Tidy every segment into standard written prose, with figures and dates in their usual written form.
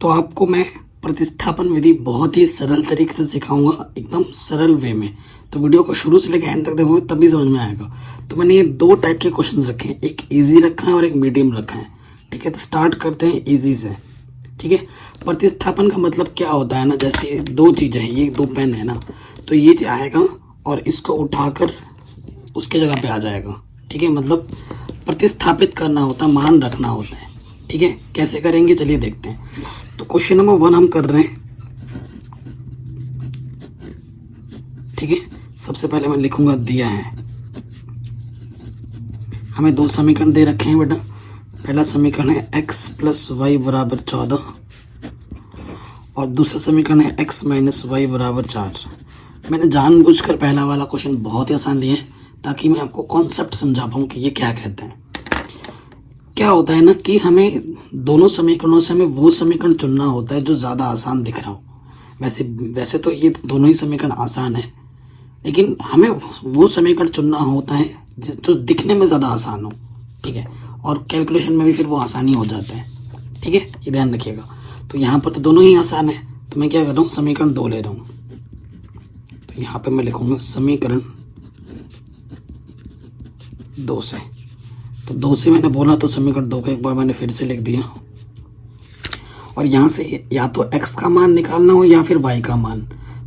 तो आपको मैं प्रतिस्थापन विधि बहुत ही सरल तरीके से सिखाऊंगा, एकदम सरल वे में। तो वीडियो को शुरू से लेकर एंड तक देखोगे तभी समझ में आएगा। तो मैंने ये दो टाइप के क्वेश्चन रखे हैं, एक इजी रखा है और एक मीडियम रखा है। ठीक है, तो स्टार्ट करते हैं इजी से। ठीक है, प्रतिस्थापन का मतलब क्या होता है ना, जैसे दो चीज़ें हैं, ये दो पेन है ना, तो ये आएगा और इसको उठाकर उसके जगह पे आ जाएगा। ठीक है, मतलब प्रतिस्थापित करना होता है, मान रखना होता है। ठीक है, कैसे करेंगे चलिए देखते हैं। तो क्वेश्चन नंबर 1 हम कर रहे हैं। ठीक है, सबसे पहले मैं लिखूंगा दिया है, हमें दो समीकरण दे रखे हैं बेटा। पहला समीकरण है x प्लस वाई बराबर 14 और दूसरा समीकरण है x माइनस वाई बराबर 4। मैंने जानबूझकर पहला वाला क्वेश्चन बहुत ही आसान लिया है ताकि मैं आपको कॉन्सेप्ट समझा पाऊँ कि ये क्या कहते हैं। क्या होता है ना कि हमें दोनों समीकरणों से हमें वो समीकरण चुनना होता है जो ज़्यादा आसान दिख रहा हो। वैसे तो ये दोनों ही समीकरण आसान है, लेकिन हमें वो समीकरण चुनना होता है जो दिखने में ज़्यादा आसान हो। ठीक है, और कैलकुलेशन में भी फिर वो आसानी हो जाता है। ठीक है, ये ध्यान रखिएगा। तो यहाँ पर तो दोनों ही आसान है, तो मैं क्या कर रहा हूँ, समीकरण 2 ले रहा हूँ। तो यहाँ पर मैं लिखूँगा समीकरण 2 से। तो 2 से मैंने बोला तो समीकरण 2 को एक बार मैंने फिर से लिख दिया। और यहाँ से या तो x का मान निकालना हो या फिर y का मान,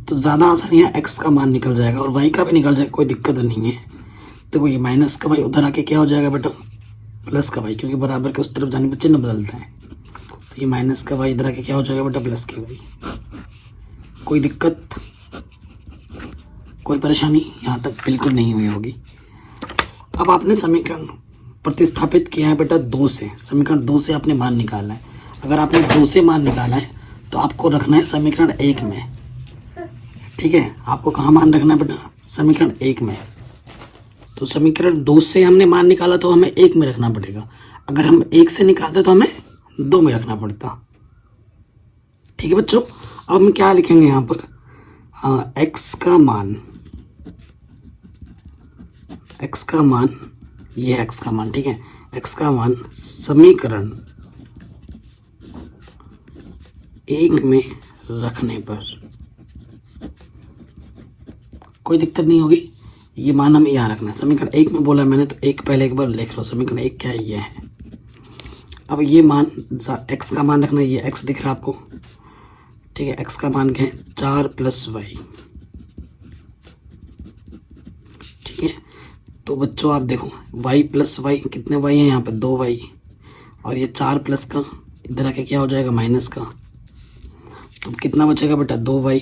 तो ज़्यादा आसानी है, x का मान निकल जाएगा और y का भी निकल जाएगा, कोई दिक्कत नहीं है। तो ये माइनस का y उधर आके क्या हो जाएगा बेटा, प्लस का y, क्योंकि बराबर के उस तरफ जाने पर चिन्ह बदलता है। तो ये माइनस का y इधर आके क्या हो जाएगा बेटा, प्लस की y। कोई दिक्कत, कोई परेशानी यहाँ तक बिल्कुल नहीं हुई होगी। अब आपने समीकरण प्रतिस्थापित किया है बेटा 2 से, समीकरण 2 से आपने मान निकालना है। अगर आपने 2 से मान निकाला है तो आपको रखना है समीकरण 1 में। ठीक है, आपको कहाँ मान रखना है बेटा, समीकरण 1 में। तो समीकरण 2 से हमने मान निकाला तो हमें 1 में रखना पड़ेगा। अगर हम 1 से निकालते तो हमें 2 में रखना पड़ता। ठीक है बच्चों, अब हम क्या लिखेंगे यहाँ पर, x का मान, x का मान, ये x का मान। ठीक है, x का मान समीकरण 1 में रखने पर कोई दिक्कत नहीं होगी। ये मान हमें यहाँ रखना है, समीकरण 1 में बोला मैंने तो 1 पहले एक बार लिख लो, समीकरण 1 क्या है, ये है। अब ये मान x का मान रखना है, ये x दिख रहा है आपको। ठीक है, x का मान क्या है, 4 प्लस वाई। ठीक है, तो बच्चों आप देखो y प्लस वाई, कितने y हैं यहाँ पे, 2 y, और ये 4 प्लस का इधर आके क्या हो जाएगा, माइनस का। तो कितना बचेगा बेटा, 2 y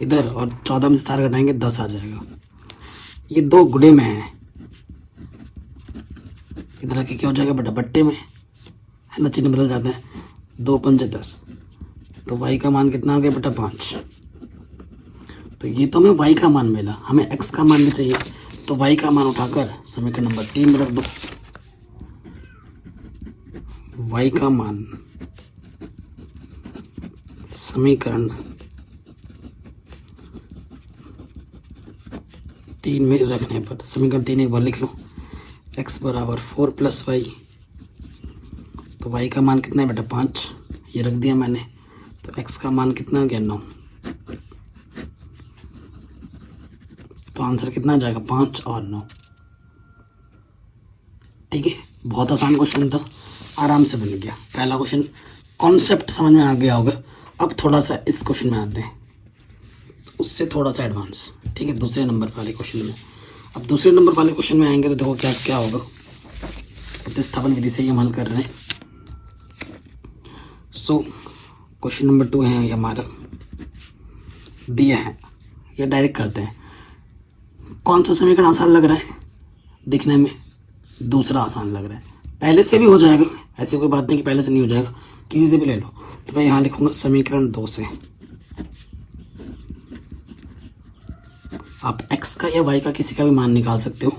इधर, और 14 में से 4 घटाएंगे 10 आ जाएगा। ये 2 गुणे में है, इधर आके क्या हो जाएगा बेटा, बट्टे में है ना, चिन्ह बदल जाता है। 2 पंजे 10, तो y का मान कितना आ गया बेटा, 5। तो ये तो हमें y का मान मिला, हमें x का मान भी चाहिए। तो y का मान उठाकर समीकरण नंबर 3 में रख दो। y का मान समीकरण 3 में रखने पर, समीकरण 3 एक बार लिख लो, x बराबर 4 प्लस वाई। तो y का मान कितना है बेटा, 5, ये रख दिया मैंने। तो x का मान कितना आ गया, 9। तो आंसर कितना आ जाएगा, 5 और 9। ठीक है, बहुत आसान क्वेश्चन था, आराम से बन गया। पहला क्वेश्चन कॉन्सेप्ट समझ में आ गया होगा। अब थोड़ा सा इस क्वेश्चन में आते हैं, उससे थोड़ा सा एडवांस। ठीक है, दूसरे नंबर वाले क्वेश्चन में। अब दूसरे नंबर वाले क्वेश्चन में आएंगे तो देखो क्या क्या होगा। प्रतिस्थापन विधि से ही हम हल कर रहे हैं। सो क्वेश्चन नंबर 2 है ये हमारा, दिया है, ये डायरेक्ट करते हैं। कौन सा समीकरण आसान लग रहा है दिखने में, दूसरा आसान लग रहा है। पहले से भी हो जाएगा, ऐसी कोई बात नहीं कि पहले से नहीं हो जाएगा, किसी से भी ले लो। तो मैं यहाँ लिखूंगा समीकरण 2 से। आप x का या y का किसी का भी मान निकाल सकते हो।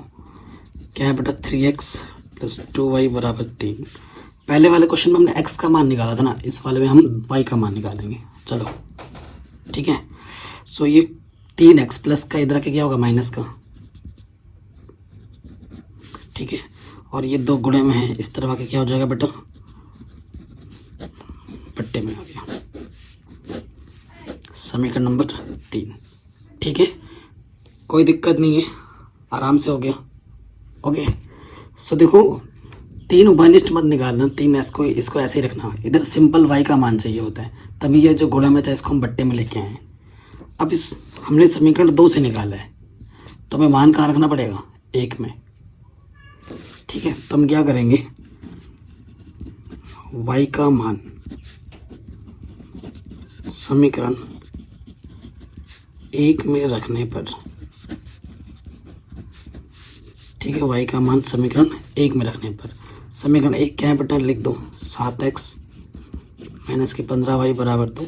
क्या है बेटा, 3x प्लस 2y बराबर 3। पहले वाले क्वेश्चन में हमने x का मान निकाला था ना, इस वाले में हम y का मान निकालेंगे। चलो ठीक है, सो ये 3x प्लस का इधर के क्या होगा, माइनस का। ठीक है, और ये 2 गुणे में है, इस तरफ आके क्या हो जाएगा बेटा, बट्टे में आ गया समीकरण नंबर 3। ठीक है, कोई दिक्कत नहीं है, आराम से हो गया। ओके, सो देखो 3 उभयनिष्ठ मत निकालना, 3 इसको ऐसे ही रखना। इधर सिंपल y का मान चाहिए होता है, तभी ये जो गुणा में था इसको हम बट्टे में लेके आए। अब इस हमने समीकरण 2 से निकाला है, तो हमें मान कहाँ रखना पड़ेगा? 1 में। ठीक है, तो हम क्या करेंगे, y का मान समीकरण 1 में रखने पर, ठीक है, y का मान समीकरण 1 में रखने पर, समीकरण 1 क्या है बेटा, लिख दो 7x माइनस के 15y बराबर 2।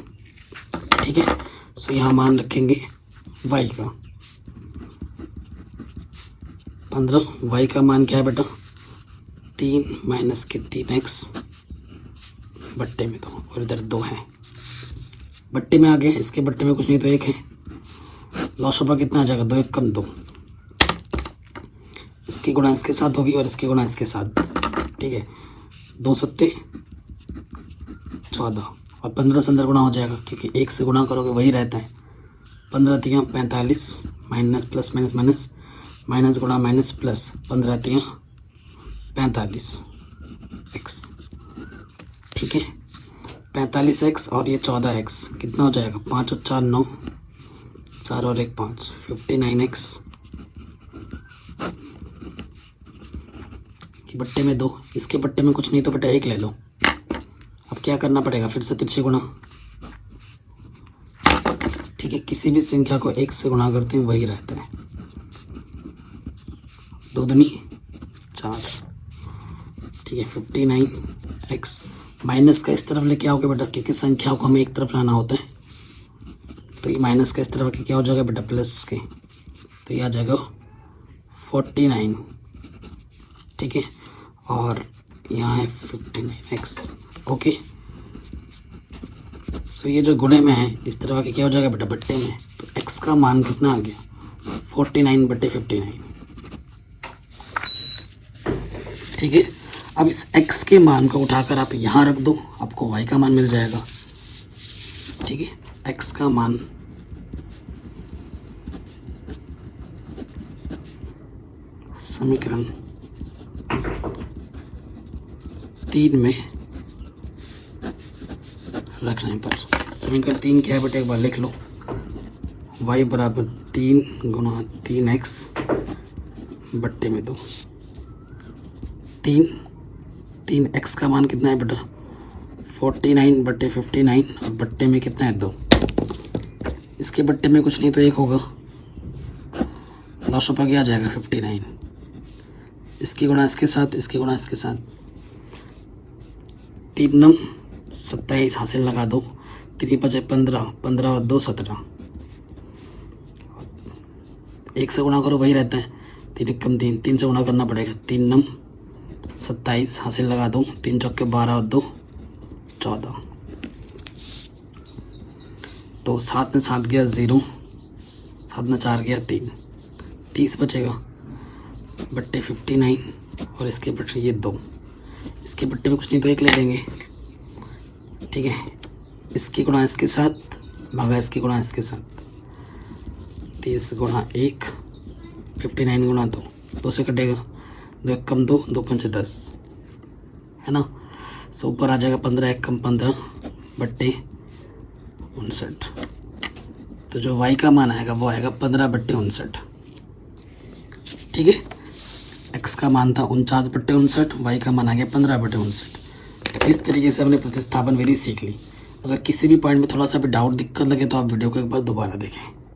ठीक है, सो यहाँ मान रखेंगे y का 15, y का मान क्या है बेटा 3 माइनस के 3x बट्टे में 2, और इधर 2 है, बट्टे में आ गए। इसके बट्टे में कुछ नहीं तो 1 है, लॉसोपा कितना आ जाएगा, 2 1 कम 2, इसकी गुणा इसके साथ होगी और इसकी गुणा इसके साथ। ठीक है, 2 सत्ते 14 और 15 से अंदर गुणा हो जाएगा, क्योंकि 1 से गुणा करोगे वही रहता है। 15 तियाँ 45 minus plus minus minus minus गुणा माइनस प्लस, 15 तियाँ 45 x। ठीक है, 45x और ये 14x कितना हो जाएगा, 5 और 4 9, 4 और 1 5, 59x बट्टे में 2, इसके बट्टे में कुछ नहीं तो बेटा 1 ले लो। अब क्या करना पड़ेगा, फिर से तिरछे गुणा। ठीक है, किसी भी संख्या को 1 से गुणा करते हैं वही रहता है, 2 दूनी 4। ठीक है, 59x माइनस का इस तरफ लेके आओगे बेटा, क्योंकि संख्याओं को हमें एक तरफ लाना होता है, तो ये माइनस का इस तरफ के क्या हो जाएगा बेटा प्लस के, तो ये आ जाएगा 49। ठीक है, और यहाँ है 59x। ओके, सो ये जो गुणे में है इस तरह के क्या हो जाएगा बेटा बट्टे में, तो x का मान कितना आ गया 49 बट्टे 59। ठीक है, अब इस x के मान को उठाकर आप यहाँ रख दो, आपको y का मान मिल जाएगा। ठीक है, x का मान समीकरण 3 में रखने पर, समीकरण 3 क्या है बेटा एक बार लिख लो, y बराबर 3 गुणा 3x बट्टे में 2। 3x का मान कितना है बेटा 49 बट्टे 59, और बट्टे में कितना है 2, इसके बट्टे में कुछ नहीं तो 1 होगा, लॉसोपा क्या आ जाएगा 59, इसकी गुणा इसके साथ, इसकी गुणा इसके साथ, 3 9 27 हासिल लगा दो, 3 बचे 15, 15 और 2 17, 1 से गुणा करो वही रहता है, 3 1 कम 3, 3 से गुणा करना पड़ेगा, 3 9 27 हासिल लगा दो, 3 चौके 12 और 2 14, तो 7 में 7 गया 0, 7 में 4 गया 3, 30 बचेगा बट्टे 59, और इसके बट्टे ये 2, इसके बट्टे में कुछ नहीं तो 1 ले लेंगे। ठीक है, इसकी गुणा इसके साथ भागा इसकी गुणा इसके साथ, 30 गुणा 1 59 गुणा 2, 2 से कटेगा, 2 1 कम 2, 2 5 10 है ना, सो ऊपर आ जाएगा 15 1 कम 15 बट्टे 59, तो जो y का मान आएगा वो आएगा 15 बट्टे 59। ठीक है, x का मान था 49 बट्टे 59, y का मान आ गया 15 बट्टे 59। इस तरीके से हमने प्रतिस्थापन विधि सीख ली। अगर किसी भी पॉइंट में थोड़ा सा भी डाउट दिक्कत लगे तो आप वीडियो को एक बार दोबारा देखें।